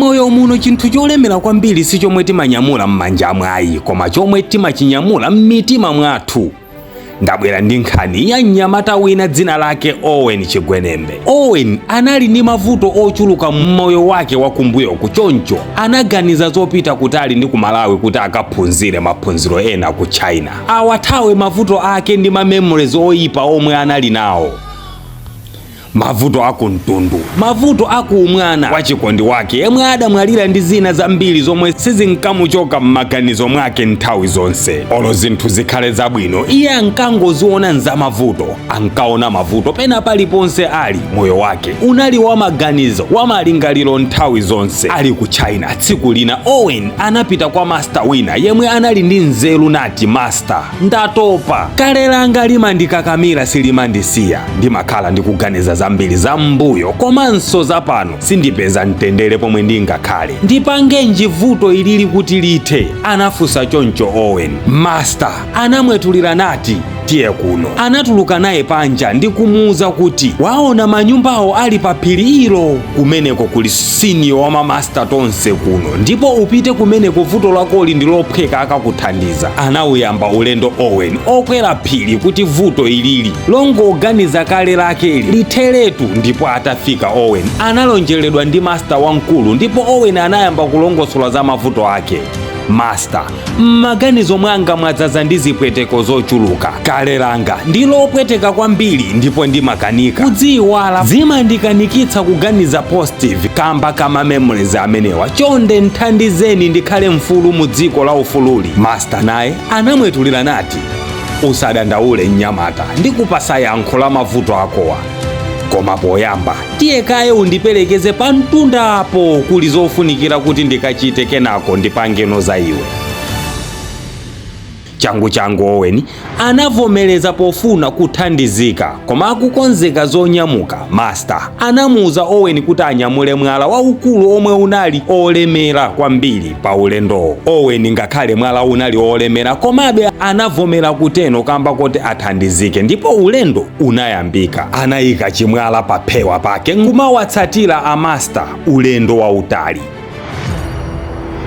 M'moyo muno chinthu cholemera kwambiri si chomwe timanyamula m'manja mwayi koma chomwe timachinyamula m'mitima mwathu. Ndabwera ndi nkhani ya mnyamata wina dzina lake Owen Chigwenembe. Owen anali ndi mavuto ochuluka m'moyo wake wakumbuyo kuchoncho anaganiza zopita kutali ndi ku Malawi kuti akaphunzire maphunziro ena ku China awathawe mavuto ake ndi memories oyipa omwe anali nawo. Mavuto akumtundu, mavuto akumwana wa chikondi wake yemwe adamwalira ndi zina zambiri zomwe sizinkamuchoka m'maganizo mwake nthawi zonse. Olo zinthu zikhale zabwino iye ankangoziona nzamavuto, ankaona mavuto pena paliponse ali. Moyo wake unali wa maganizo wa malingaliro nthawi zonse. Ali ku China tsiku lina Owen anapita kwa master wina yemwe anali ndi nzeru nati, "Master, ndatopa. Kale langa limandikakamira silimandisiya. Ndimakhala ndikuganiza zambiri za mbuyo komanso za pano sindipeza mtendere pomwe ndingakhale. Ndipange njivuto ilili kuti lithe." Anafunsa choncho Owen. Master anamwetulira nati, "Tiye kuno." Anatuluka naye panja ndi kumuuza kuti waona manyumbawo ali pa phiri ilo, kumeneko kuli senior wa mamaster tonse kuno, ndipo upite kumeneko vuto lako ndi lophweka akakuthandiza. Anawuyamba ulendo Owen okwera phiri kuti vuto ilili longoganiza kale lake litheretu. Ndipo atafika Owen analonjeredwa ndi master wamkulu, ndipo Owen anayamba kulongosola za mavuto ake. "Master, m'maganizo mwanga mwadzaza ndi zipweteko zochuluka. Kale langa ndilopweteka kwambiri ndipo ndimakanika kudziwala, zimandikanikitsa kuganiza positive kamba kama memories amenewa. Chonde nthandizeni ndikhale mfulu mu dziko la ufululi." Master naye anamwetulira nati, "Usadandaule mnyamata, ndikupasa yankho la mavuto akowa. Koma poyamba tiye kaye undiperekeze pa mtunda apo kuli zofunikira kuti ndikachite kenako ndipangeno za iwe." Changu Owen anavomereza pofuna kuthandizika, koma akukonzeka zonyamuka. Master anamuuza Owen kuti anyamule mwala waukulu omwe unali olemera kwambiri pa ulendo. Owen ngakhale mwala unali olemera komabe anavomera kuteno kamba kuti athandizike, ndipo ulendo unayambika. Anayika chimwala pa phewa pake ngumawatsatira a master ulendo wautali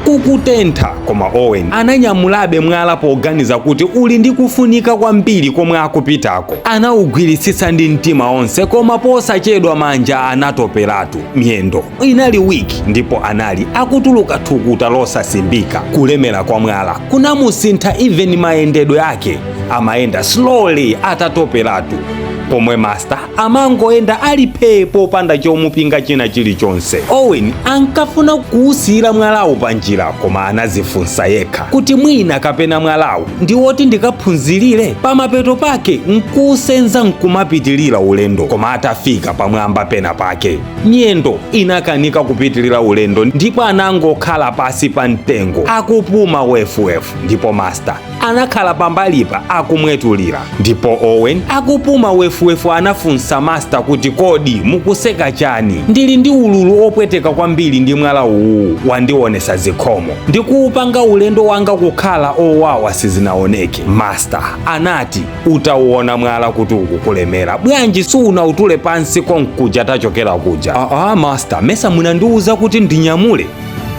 kukutentha. Koma Owen ananyamulabe mwala poganiza kuti uli ndi kufunika kwambiri komwe akupitako. Anawugwiritsitsa ndi mtima onse, koma posachedwa manja anatoperatu. Miyendo inali wiki ndipo anali akutuluka thukuta losasimbika. Kulemera kwa mwala kunamusintha even mayendedwe ake, amayenda slowly atatoperatu, pomwe master amangoenda ali pepo popanda chomupinga china chilichonse. Owen ankafuna kuwusira mwalawu panjira, koma anazifunsa yekha kuti mwina kapena mwalawu ndi woti ndikaphunzirire. Pamapeto pake nkusenza nkumapitilira ulendo, koma atafika pamwamba pena pake miyendo inakanika kupitilira ulendo, ndipo anangokhala pasi pa mtengo akupuma wefuwefu. Ndipo master anakhala pambalipa akumwetulira, ndipo Owen akupuma wefuwefu anafunsa master kuti kodi mukuseka chani? Ndili ndi ululu opweteka kwambiri ndi mwala uwu wandionesa zikhomo, ndikuupanga ulendo wanga kukhala owawa sizinaoneke. Master anati, "Utauona mwala kuti ukukulemera, bwanji sunautule pansi konkuja tachokera kuja?" Master, mesa munandiuza kuti ndinyamule."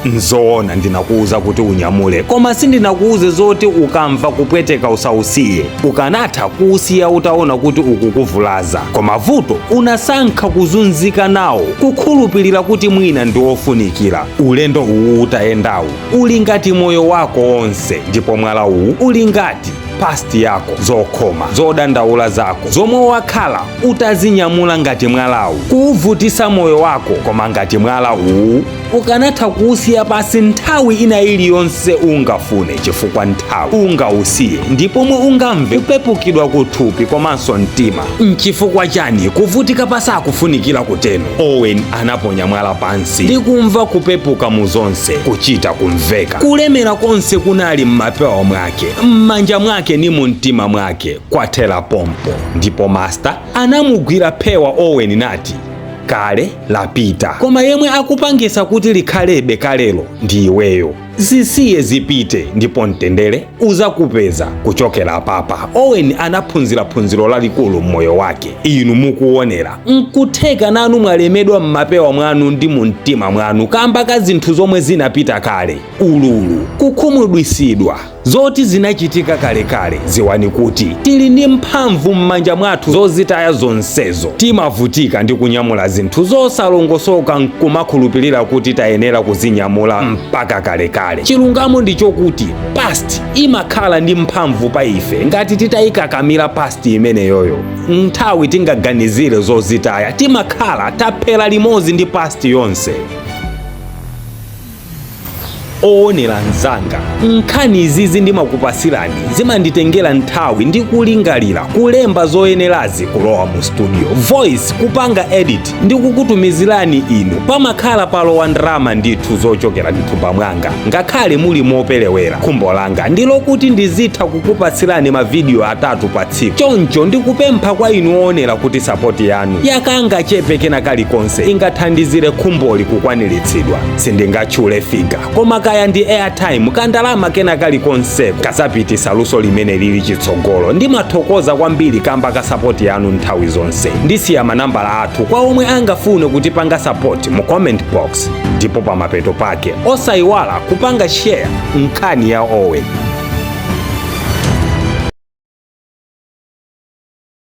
"Nzoona ndinakuuza kuti unyamule, koma sindinakuuze zoti ukamva kupweteka usausiye. Ukanatha kuusiya utaona kuti ukukuvulaza, koma vuto unasankha kuzunzika nawo, kukhulupirira kuti mwina ndi wofunikira. Ulendo uwu utayendawu uli ngati moyo wako wonse, ndipo mwala uwu uli ngati past yako, zokhoma zodandaula zako zomwe wakhala utazinyamula ngati mwalawu, kuuvutisa moyo wako. Koma ngati mwala uwu ukanatha kuusiya pasi nthawi ina iliyonse ungafune, chifukwa nthawi ungausiye ndipo mwe ungamve kupepukidwa kuthupi komanso mtima. Nchifukwa chani kuvutika pasi akufunikira kuteno?" Owen anaponya mwala pansi ndi kumva kupepuka mu zonse, kuchita kumveka. Kulemera konse kunali m'mapewa mwake, m'manja mwake ni mu mtima mwake kwathera pompo. Ndipo master anamugwira phewa Owen nati, "Kale lapita, koma yemwe akupangisa kuti likhalebe kalelo ndi iweyo. zisiye zipite ndipo mtendere uzakupeza. kuchokera papa Owen anaphunzira phunziro lalikulu mmoyo wake. inu mukuonera nkutheka nanu mwalemedwa mmapewa mwanu ndi mu mtima mwanu kamba ka zinthu zomwe zinapita kale, ululu, kukhumudwisidwa zoti zinachitika kalekale. ziwani kuti tili ndi mphamvu m'manja mwathu zozitaya zonsezo. timavutika ndi kunyamula zinthu zosalongosoka nkumakhulupirira kuti tayenera kuzinyamula mpaka kalekale. chilungamo ndi chokuti past imakhala ndi mphamvu pa ife ngati titayikakamira past imeneyoyo. nthawi tingaganizire zozitaya timakhala taphera limodzi ndi past yonse. oonera mzanga, nkhani izizi ndimakupasirani zimanditengera nthawi ndi kulingalira kulemba zoyenerazi kulowa mu studio, voice kupanga edit ndi kukutumizirani inu. pamakhala palowa ndalama ndithu zochokera mthumba mwanga. ngakhale muli mopelewera, khumbo langa ndilokuti ndizitha kukupasirani mavidiyo 3 pa tsiku. choncho ndikupempha kwa inu oonera kuti sapoti yanu yakangachepe kena kalikonse ingathandizire khumboli kukwaniritsidwa. sindingatchule figa, koma kaya ndi airtime kandalama kena kalikonse kasapitisa luso limene lili chitsogolo. ndimathokoza kwambiri kamba ka sapoti yanu nthawi zonse. ndisiya manambala athu kwa omwe angafune kutipanga sapoti mu comment box, ndipo pamapeto pake osayiwala kupanga share nkhani ya Owen.